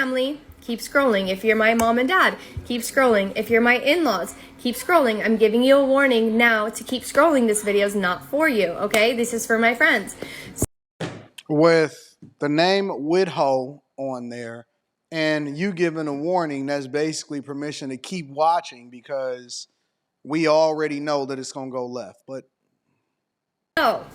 family, keep scrolling. If you're my mom and dad, keep scrolling. If you're my in-laws, keep scrolling. I'm giving you a warning now to keep scrolling. This video is not for you, okay? This is for my friends. With the name Heaux on there and you giving a warning, that's basically permission to keep watching because we already know that it's going to go left. But So,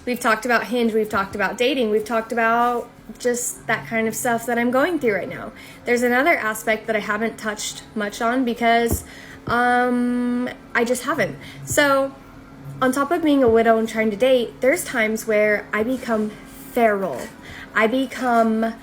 we've talked about Hinge, we've talked about dating, we've talked about just that kind of stuff that I'm going through right now. There's another aspect that I haven't touched much on because I just haven't. So, on top of being a widow and trying to date, there's times where I become feral. I become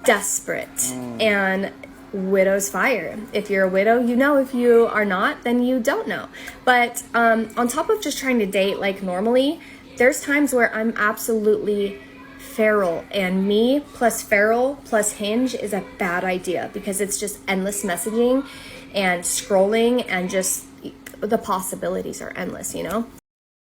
desperate. And widow's fire. If you're a widow, you know. If you are not, then you don't know. But on top of just trying to date like normally, there's times where I'm absolutely feral, and me plus feral plus Hinge is a bad idea because it's just endless messaging and scrolling, and just the possibilities are endless, you know?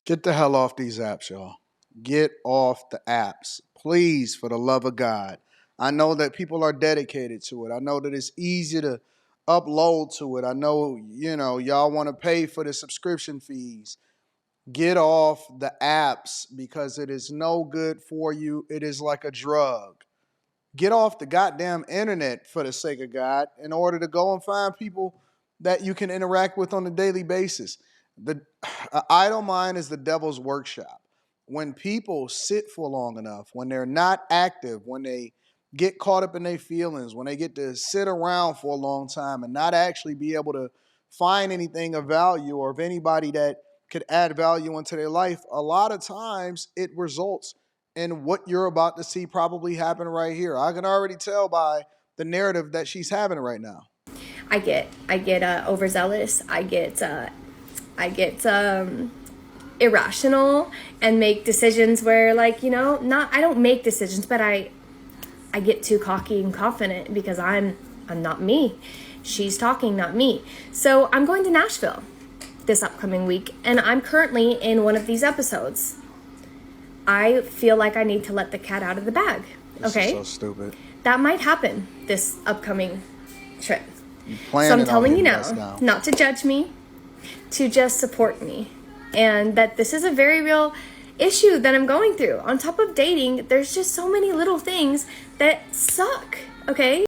get the hell off these apps, y'all. Get off the apps. Please, for the love of God. I know that people are dedicated to it. I know that it's easy to upload to it. I know, y'all want to pay for the subscription fees. Get off the apps because it is no good for you. It is like a drug. Get off the goddamn internet, for the sake of God, in order to go and find people that you can interact with on a daily basis. The idle mind is the devil's workshop. When people sit for long enough, when they're not active, when they get caught up in their feelings, when they get to sit around for a long time and not actually be able to find anything of value or of anybody that could add value into their life, a lot of times it results in what you're about to see probably happen right here. I can already tell by the narrative that she's having right now. I get overzealous. I get irrational and make decisions where, like, I don't make decisions, but I get too cocky and confident because I'm not me. She's talking, not me. So I'm going to Nashville this upcoming week, and I'm currently in one of these episodes. I feel like I need to let the cat out of the bag. Okay? This is so stupid. That might happen this upcoming trip. So I'm telling you now, not to judge me, to just support me. And that this is a very real issue that I'm going through. On top of dating, there's just so many little things that suck, okay?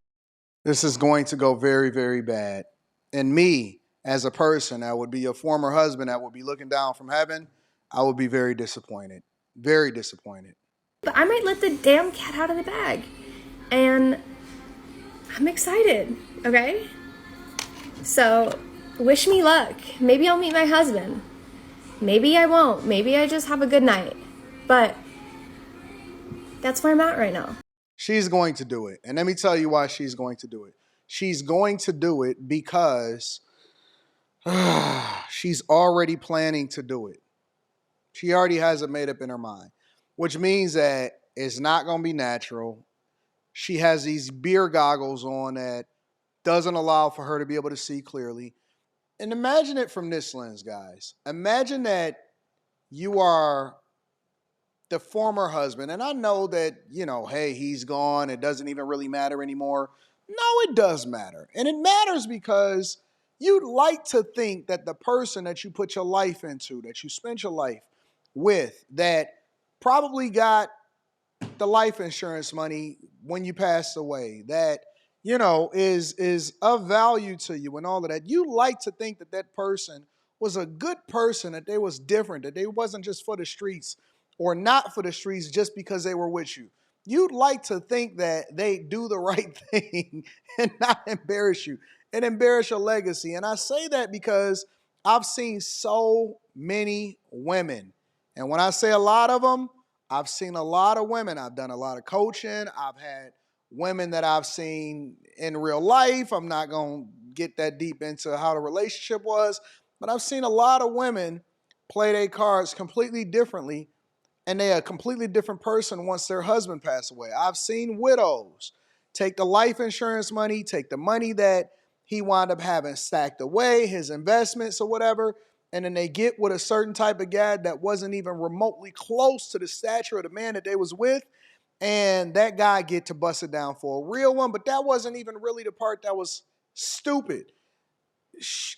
This is going to go very, very bad. And me, as a person that would be a former husband that would be looking down from heaven, I would be very disappointed. Very disappointed. But I might let the damn cat out of the bag. And I'm excited, okay? So, wish me luck. Maybe I'll meet my husband. Maybe I won't. Maybe I just have a good night. But that's where I'm at right now. She's going to do it. And let me tell you why she's going to do it. She's going to do it because she's already planning to do it. She already has it made up in her mind, which means that it's not going to be natural. She has these beer goggles on that doesn't allow for her to be able to see clearly. And imagine it from this lens, guys. Imagine that you are the former husband. And I know that, hey, he's gone. It doesn't even really matter anymore. No, it does matter. And it matters because you'd like to think that the person that you put your life into, that you spent your life with, that probably got the life insurance money when you passed away, that is of value to you and all of that. You like to think that that person was a good person, that they was different, that they wasn't just for the streets or not for the streets just because they were with you. You'd like to think that they do the right thing and not embarrass you and embarrass your legacy. And I say that because I've seen so many women. And when I say a lot of them, I've seen a lot of women. I've done a lot of coaching. I've had women that I've seen in real life. I'm not going to get that deep into how the relationship was, but I've seen a lot of women play their cards completely differently, and they're a completely different person once their husband passed away. I've seen widows take the life insurance money, take the money that he wound up having stacked away, his investments or whatever, and then they get with a certain type of guy that wasn't even remotely close to the stature of the man that they was with, and that guy get to bust it down for a real one. But that wasn't even really the part that was stupid.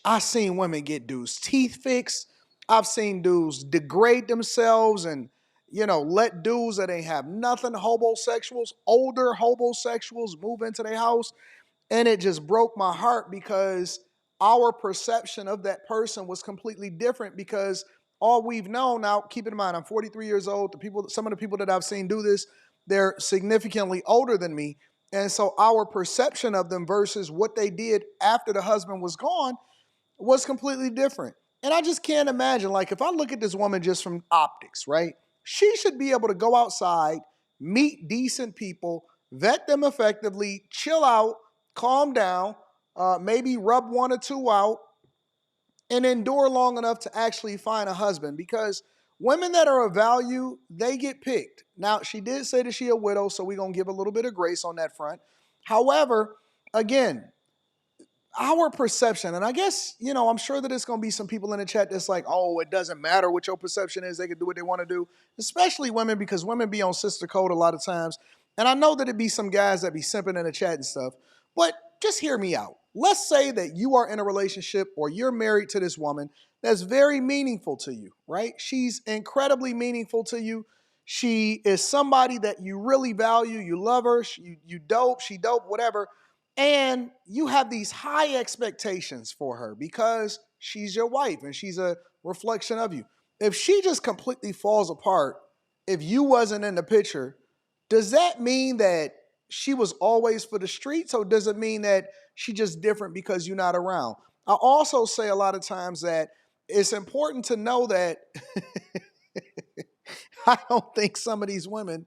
I seen women get dudes' teeth fixed. I've seen dudes degrade themselves and let dudes that ain't have nothing, homosexuals, older homosexuals, move into their house. And it just broke my heart because our perception of that person was completely different because all we've known now, keep in mind, I'm 43 years old. Some of the people that I've seen do this, they're significantly older than me. And so our perception of them versus what they did after the husband was gone was completely different. And I just can't imagine, like, if I look at this woman just from optics, right? She should be able to go outside, meet decent people, vet them effectively, chill out, calm down, maybe rub one or two out, and endure long enough to actually find a husband. Because women that are of value, they get picked. Now, she did say that she a widow, so we're going to give a little bit of grace on that front. However, again, our perception, and I guess, I'm sure that there's going to be some people in the chat that's like, oh, it doesn't matter what your perception is. They can do what they want to do, especially women, because women be on sister code a lot of times. And I know that it'd be some guys that be simping in the chat and stuff, but just hear me out. Let's say that you are in a relationship or you're married to this woman that's very meaningful to you, right? She's incredibly meaningful to you. She is somebody that you really value. You love her. You dope. She dope, whatever. And you have these high expectations for her because she's your wife and she's a reflection of you. If she just completely falls apart, if you wasn't in the picture, does that mean that she was always for the streets, or does it mean that she just different because you're not around? I also say a lot of times that it's important to know that I don't think some of these women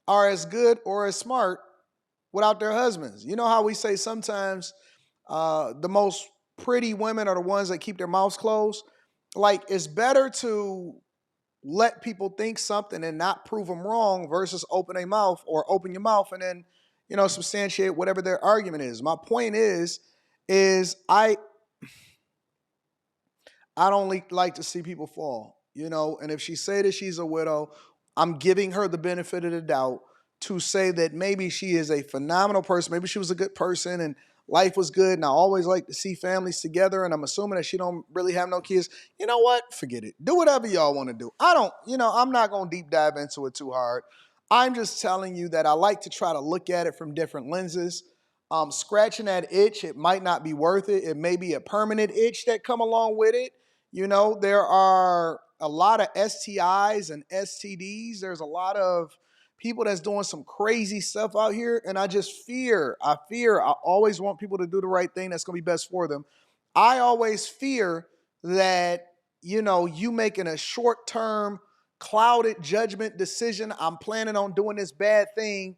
are as good or as smart without their husbands. You know how we say sometimes the most pretty women are the ones that keep their mouths closed? Like, it's better to let people think something and not prove them wrong versus open a mouth or open your mouth and then, substantiate whatever their argument is. My point is I don't like to see people fall, and if she say that she's a widow, I'm giving her the benefit of the doubt to say that maybe she is a phenomenal person. Maybe she was a good person and life was good. And I always like to see families together. And I'm assuming that she don't really have no kids. You know what? Forget it. Do whatever y'all want to do. I'm not going to deep dive into it too hard. I'm just telling you that I like to try to look at it from different lenses. Scratching that itch, it might not be worth it. It may be a permanent itch that come along with it. There are a lot of STIs and STDs. There's a lot of people that's doing some crazy stuff out here. And I always want people to do the right thing that's going to be best for them. I always fear that, you making a short-term clouded judgment decision. I'm planning on doing this bad thing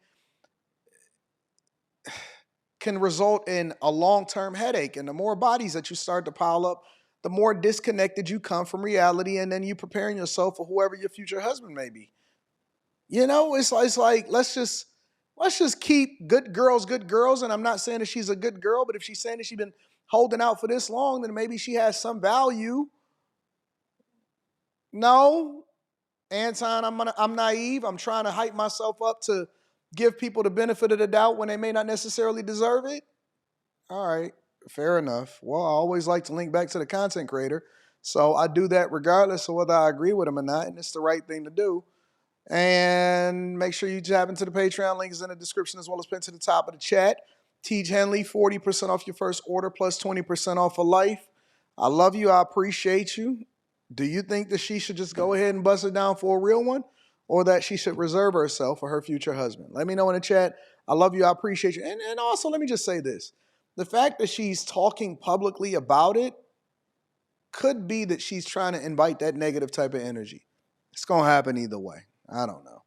can result in a long-term headache. And the more bodies that you start to pile up, the more disconnected you come from reality. And then you preparing yourself for whoever your future husband may be. It's like let's just keep good girls. And I'm not saying that she's a good girl, but if she's saying that she's been holding out for this long, then maybe she has some value. No, Anton, I'm naive. I'm trying to hype myself up to give people the benefit of the doubt when they may not necessarily deserve it. All right, fair enough. Well, I always like to link back to the content creator. So I do that regardless of whether I agree with him or not, and it's the right thing to do. And make sure you tap into the Patreon. Link is in the description as well as pinned to the top of the chat. Teach Henley, 40% off your first order plus 20% off for life. I love you. I appreciate you. Do you think that she should just go ahead and bust it down for a real one, or that she should reserve herself for her future husband? Let me know in the chat. I love you. I appreciate you. And also, let me just say this. The fact that she's talking publicly about it could be that she's trying to invite that negative type of energy. It's going to happen either way. I don't know.